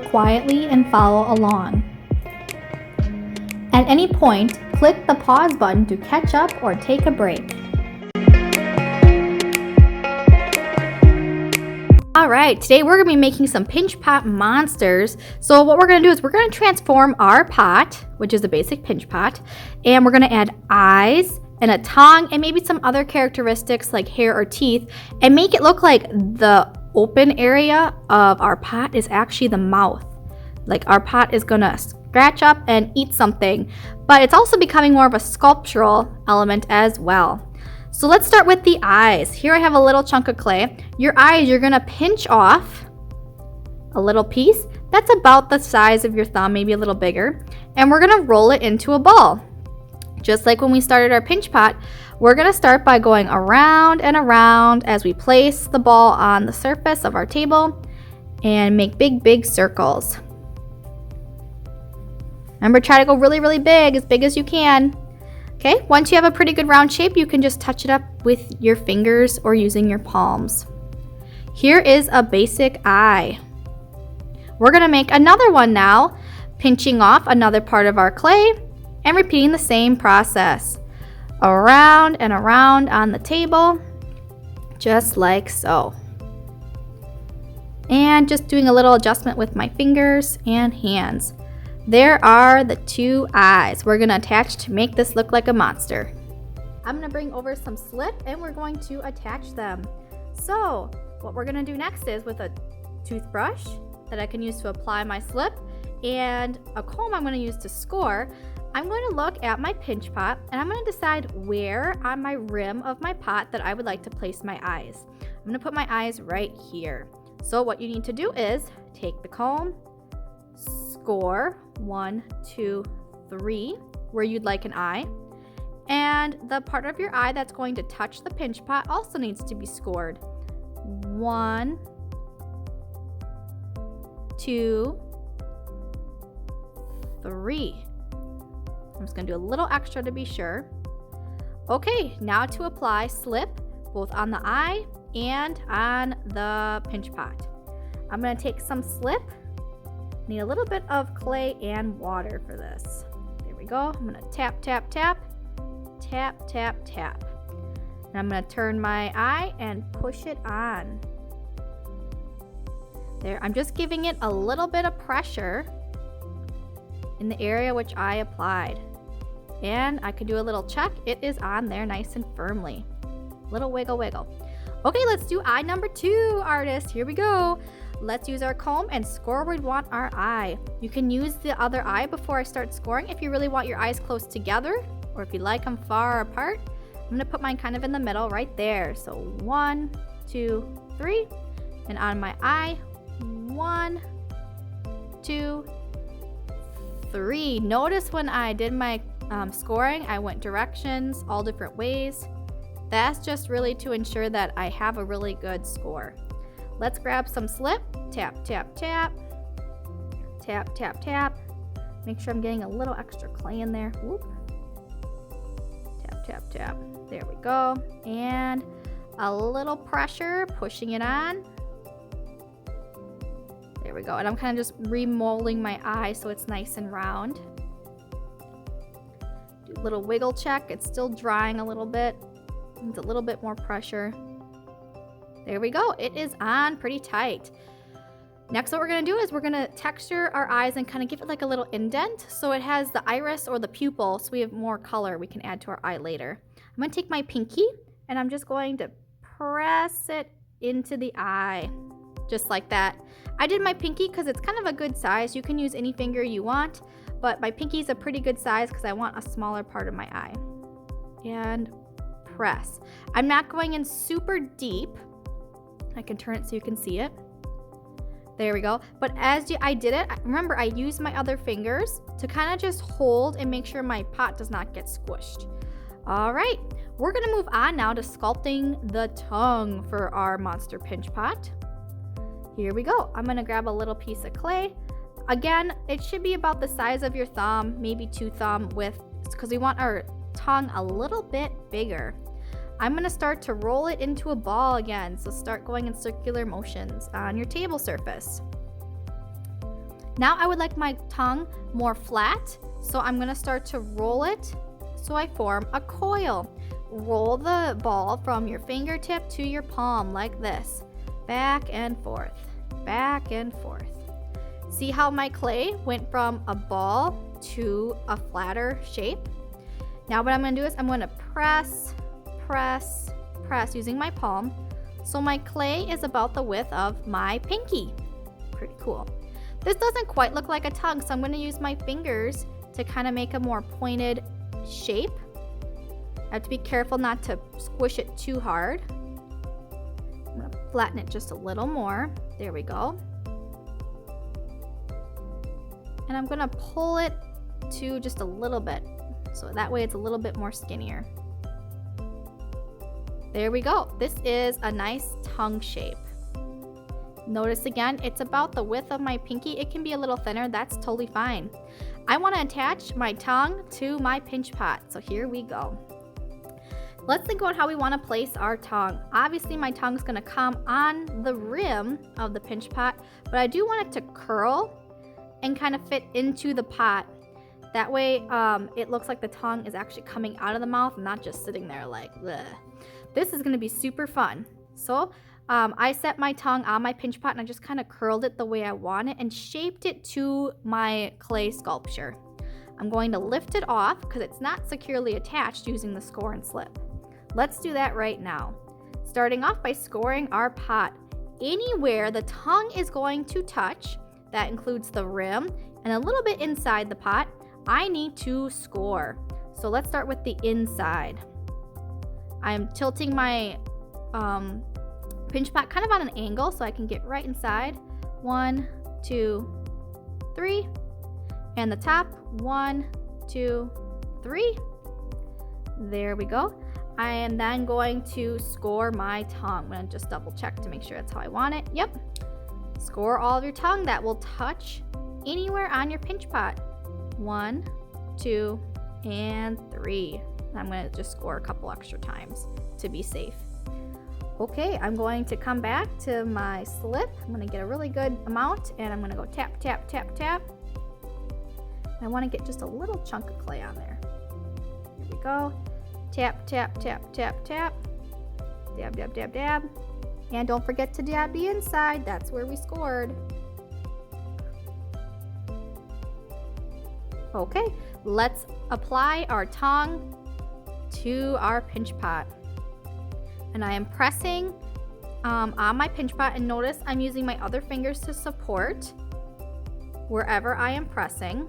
quietly and follow along. At any point, click the pause button to catch up or take a break. Alright, today we're going to be making some pinch pot monsters. So what we're going to do is we're going to transform our pot, which is a basic pinch pot, and we're going to add eyes and a tongue and maybe some other characteristics like hair or teeth and make it look like the open area of our pot is actually the mouth. Like our pot is going to scratch up and eat something, but it's also becoming more of a sculptural element as well. So let's start with the eyes. Here I have a little chunk of clay. Your eyes, you're gonna pinch off a little piece that's about the size of your thumb, maybe a little bigger, and we're gonna roll it into a ball. Just like when we started our pinch pot, we're gonna start by going around and around as we place the ball on the surface of our table and make big circles. Remember, try to go really big as you can. Okay, once you have a pretty good round shape, you can just touch it up with your fingers or using your palms. Here is a basic eye. We're gonna make another one now, pinching off another part of our clay and repeating the same process. Around and around on the table, just like so. And just doing a little adjustment with my fingers and hands. There are the two eyes we're going to attach to make this look like a monster. I'm going to bring over some slip and we're going to attach them. So what we're going to do next is with a toothbrush that I can use to apply my slip and a comb I'm going to use to score, I'm going to look at my pinch pot and I'm going to decide where on my rim of my pot that I would like to place my eyes. I'm going to put my eyes right here. So what you need to do is take the comb, score 1, 2, 3 where you'd like an eye, and the part of your eye that's going to touch the pinch pot also needs to be scored. 1, 2, 3. I'm just going to do a little extra to be sure. Okay, now to apply slip both on the eye and on the pinch pot. I'm going to take some slip. Need a little bit of clay and water for this. There we go. I'm gonna tap. And I'm gonna turn my eye and push it on. There, I'm just giving it a little bit of pressure in the area which I applied. And I could do a little check. It is on there nice and firmly. Little wiggle. Okay, let's do eye number 2, artist. Here we go. Let's use our comb and score where we want our eye. You can use the other eye before I start scoring if you really want your eyes close together, or if you like them far apart. I'm gonna put mine kind of in the middle right there. So 1, 2, 3, and on my eye, 1, 2, 3. Notice when I did my scoring, I went directions, all different ways. That's just really to ensure that I have a really good score. Let's grab some slip, tap. Make sure I'm getting a little extra clay in there. Whoop. Tap. There we go. And a little pressure, pushing it on. There we go. And I'm kind of just remolding my eye so it's nice and round. Do a little wiggle check. It's still drying a little bit. Needs a little bit more pressure. There we go. It is on pretty tight. Next, what we're going to do is we're going to texture our eyes and kind of give it like a little indent so it has the iris or the pupil so we have more color we can add to our eye later. I'm going to take my pinky and I'm just going to press it into the eye just like that. I did my pinky because it's kind of a good size. You can use any finger you want, but my pinky is a pretty good size because I want a smaller part of my eye. And press. I'm not going in super deep. I can turn it so you can see it. There we go. But as I did it, remember I used my other fingers to kind of just hold and make sure my pot does not get squished. All right, we're gonna move on now to sculpting the tongue for our monster pinch pot. Here we go. I'm gonna grab a little piece of clay. Again, it should be about the size of your thumb, maybe 2 thumb width, because we want our tongue a little bit bigger. I'm going to start to roll it into a ball again, so start going in circular motions on your table surface. Now I would like my tongue more flat, so I'm gonna start to roll it so I form a coil. Roll the ball from your fingertip to your palm like this, back and forth, back and forth. See how my clay went from a ball to a flatter shape? Now what I'm gonna do is I'm gonna press, press, press using my palm, so my clay is about the width of my pinky. Pretty cool. This doesn't quite look like a tongue, so I'm gonna use my fingers to kind of make a more pointed shape. I have to be careful not to squish it too hard. I'm gonna flatten it just a little more. There we go. And I'm gonna pull it to just a little bit, so that way it's a little bit more skinnier. There we go. This is a nice tongue shape. Notice again, it's about the width of my pinky. It can be a little thinner, that's totally fine. I wanna attach my tongue to my pinch pot, so here we go. Let's think about how we wanna place our tongue. Obviously my tongue's gonna come on the rim of the pinch pot, but I do want it to curl and kind of fit into the pot. That way it looks like the tongue is actually coming out of the mouth and not just sitting there like bleh. This is gonna be super fun. So I set my tongue on my pinch pot and I just kind of curled it the way I want it and shaped it to my clay sculpture. I'm going to lift it off because it's not securely attached using the score and slip. Let's do that right now. Starting off by scoring our pot. Anywhere the tongue is going to touch, that includes the rim and a little bit inside the pot, I need to score. So let's start with the inside. I'm tilting my pinch pot kind of on an angle so I can get right inside. 1, 2, 3. And the top, 1, 2, 3. There we go. I am then going to score my tongue. I'm going to just double check to make sure that's how I want it. Yep. Score all of your tongue that will touch anywhere on your pinch pot. 1, 2, and 3. I'm going to just score a couple extra times to be safe. Okay, I'm going to come back to my slip. I'm going to get a really good amount and I'm going to go tap, tap, tap, tap. I want to get just a little chunk of clay on there. Here we go. Tap, tap, tap, tap, tap. Dab, dab, dab, dab. And don't forget to dab the inside. That's where we scored. Okay, let's apply our tongue to our pinch pot. And I am pressing on my pinch pot, and notice I'm using my other fingers to support wherever I am pressing.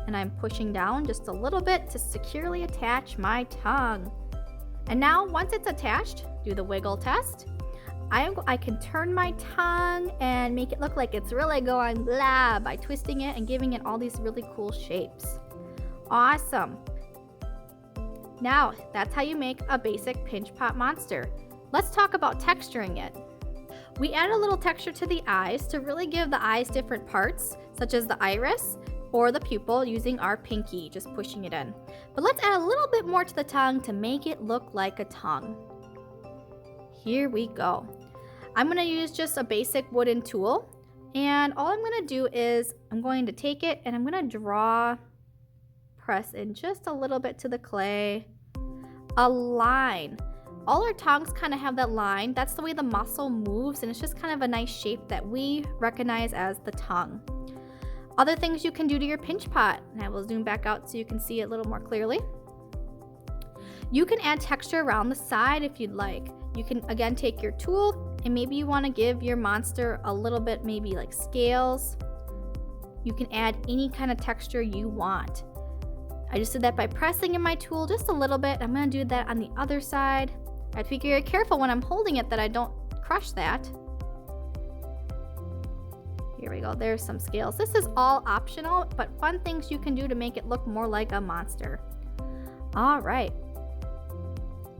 And I'm pushing down just a little bit to securely attach my tongue. And now once it's attached, do the wiggle test. I can turn my tongue and make it look like it's really going blah by twisting it and giving it all these really cool shapes. Awesome. Now, that's how you make a basic pinch pot monster. Let's talk about texturing it. We add a little texture to the eyes to really give the eyes different parts, such as the iris or the pupil using our pinky, just pushing it in. But let's add a little bit more to the tongue to make it look like a tongue. Here we go. I'm gonna use just a basic wooden tool, and all I'm gonna do is I'm going to take it and I'm gonna press in just a little bit to the clay, a line. All our tongues kind of have that line. That's the way the muscle moves, and it's just kind of a nice shape that we recognize as the tongue. Other things you can do to your pinch pot, and I will zoom back out so you can see it a little more clearly. You can add texture around the side if you'd like. You can again take your tool and maybe you want to give your monster a little bit, maybe like scales. You can add any kind of texture you want. I just did that by pressing in my tool just a little bit. I'm going to do that on the other side. I have to be very careful when I'm holding it that I don't crush that. Here we go, there's some scales. This is all optional, but fun things you can do to make it look more like a monster. All right.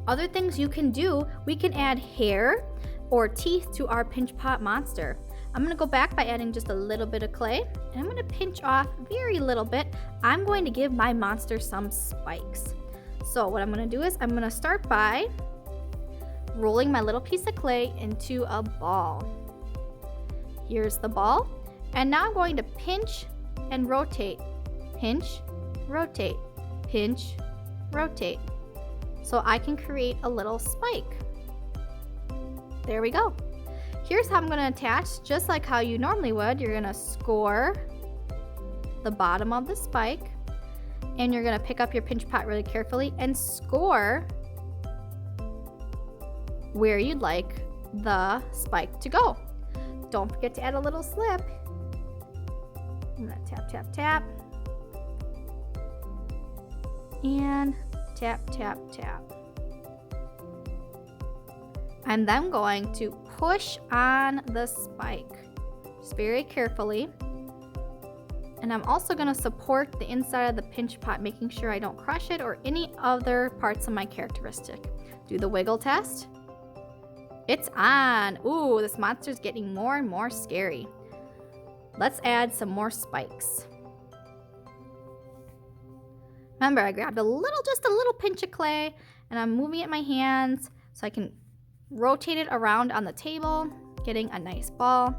Other things you can do, we can add hair or teeth to our pinch pot monster. I'm gonna go back by adding just a little bit of clay, and I'm gonna pinch off very little bit. I'm going to give my monster some spikes. So what I'm gonna do is I'm gonna start by rolling my little piece of clay into a ball. Here's the ball, And now I'm going to pinch and rotate. Pinch, rotate, pinch, rotate. So I can create a little spike. There we go. Here's how I'm going to attach, just like how you normally would. You're going to score the bottom of the spike, and you're going to pick up your pinch pot really carefully and score where you'd like the spike to go. Don't forget to add a little slip. I'm going to tap, tap, tap. And tap, tap, tap. I'm then going to push on the spike, just very carefully. And I'm also going to support the inside of the pinch pot, making sure I don't crush it or any other parts of my characteristic. Do the wiggle test. It's on. Ooh, this monster's getting more and more scary. Let's add some more spikes. Remember, I grabbed just a little pinch of clay, and I'm moving it in my hands so I can rotate it around on the table, getting a nice ball.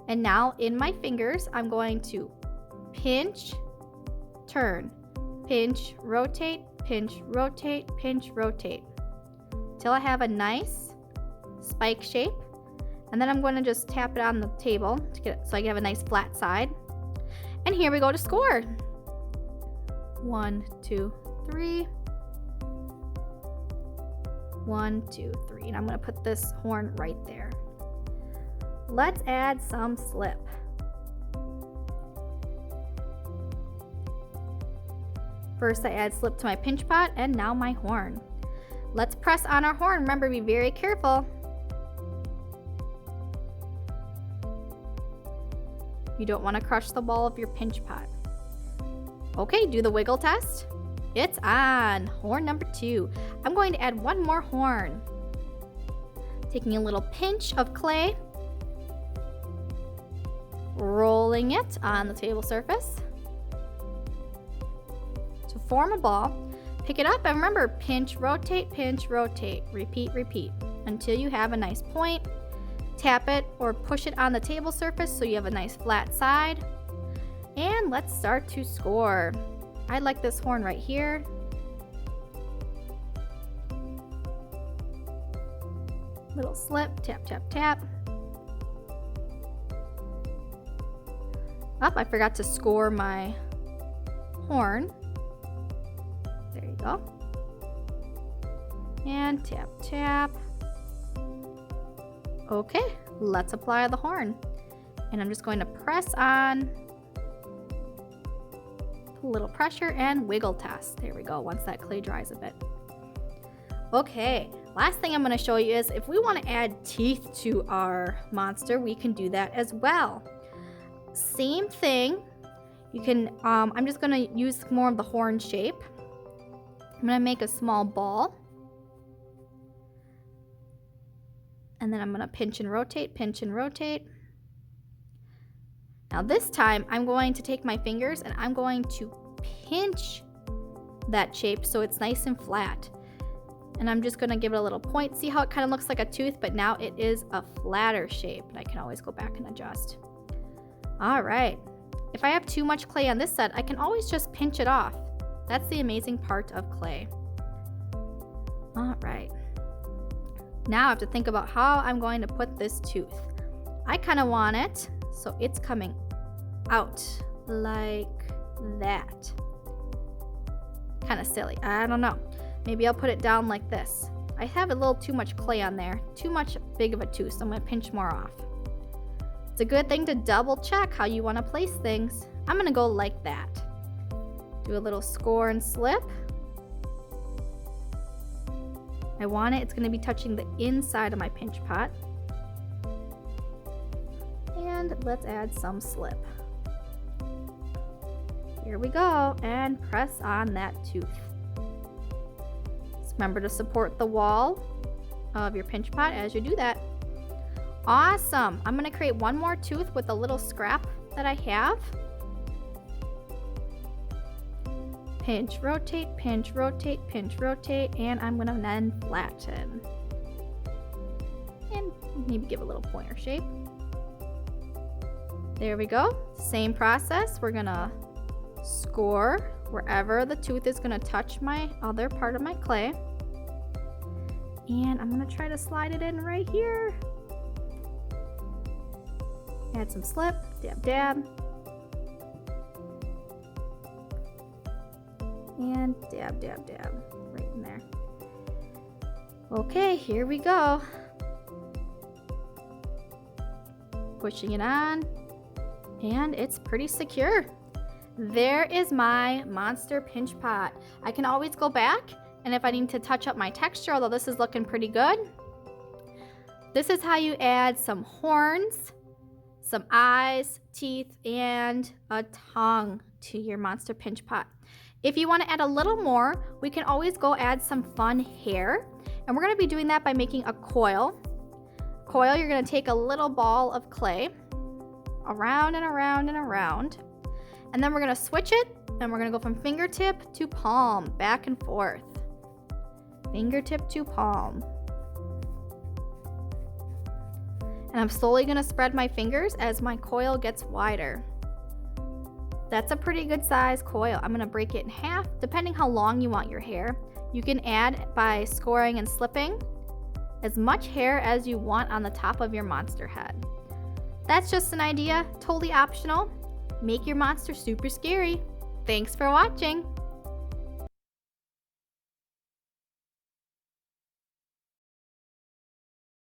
And now in my fingers, I'm going to pinch, turn, pinch, rotate, pinch, rotate, pinch, rotate, till I have a nice spike shape. And then I'm going to just tap it on the table to get it so I can have a nice flat side. And here we go to score. 1, 2, 3. 1, 2, 3. And I'm going to put this horn right there. Let's add some slip. First I add slip to my pinch pot, and now my horn. Let's press on our horn. Remember, be very careful. You don't want to crush the ball of your pinch pot. Okay, do the wiggle test. It's on. Horn number 2. I'm going to add one more horn. Taking a little pinch of clay, rolling it on the table surface to form a ball. Pick it up and remember, pinch, rotate, repeat, repeat until you have a nice point. Tap it or push it on the table surface so you have a nice flat side. And let's start to score. I like this horn right here. Little slip, tap, tap, tap. Oh, I forgot to score my horn. There you go. And tap, tap. Okay, let's apply the horn. And I'm just going to press on, a little pressure, and wiggle test. There we go, once that clay dries a bit. Okay, last thing I'm going to show you is if we want to add teeth to our monster, we can do that as well. Same thing. You can, I'm just going to use more of the horn shape. I'm going to make a small ball. And then I'm going to pinch and rotate, pinch and rotate. Now this time I'm going to take my fingers and I'm going to pinch that shape so it's nice and flat. And I'm just going to give it a little point. See how it kind of looks like a tooth, but now it is a flatter shape. And I can always go back and adjust. All right. If I have too much clay on this set, I can always just pinch it off. That's the amazing part of clay. All right. Now I have to think about how I'm going to put this tooth. I kind of want it so it's coming out like that. Kind of silly. I don't know. Maybe I'll put it down like this. I have a little too much clay on there. Too much big of a tooth, so I'm going to pinch more off. It's a good thing to double check how you want to place things. I'm going to go like that. Do a little score and slip. I want it. It's going to be touching the inside of my pinch pot. And let's add some slip. Here we go. And press on that tooth. Just remember to support the wall of your pinch pot as you do that. Awesome. I'm going to create one more tooth with a little scrap that I have. Pinch, rotate, pinch, rotate, pinch, rotate, and I'm going to then flatten. And maybe give a little pointer shape. There we go. Same process. We're gonna score wherever the tooth is gonna touch my other part of my clay. And I'm gonna try to slide it in right here. Add some slip, dab, dab. And dab, dab, dab, right in there. Okay, here we go. Pushing it on, and it's pretty secure. There is my monster pinch pot. I can always go back, and if I need to touch up my texture, although this is looking pretty good, this is how you add some horns, some eyes, teeth, and a tongue to your monster pinch pot. If you want to add a little more, we can always go add some fun hair, and we're going to be doing that by making a coil. Coil, you're going to take a little ball of clay, around and around and around, and then we're going to switch it, and we're going to go from fingertip to palm, back and forth. Fingertip to palm. And I'm slowly going to spread my fingers as my coil gets wider. That's a pretty good size coil. I'm going to break it in half, depending how long you want your hair. You can add by scoring and slipping as much hair as you want on the top of your monster head. That's just an idea, totally optional. Make your monster super scary. Thanks for watching.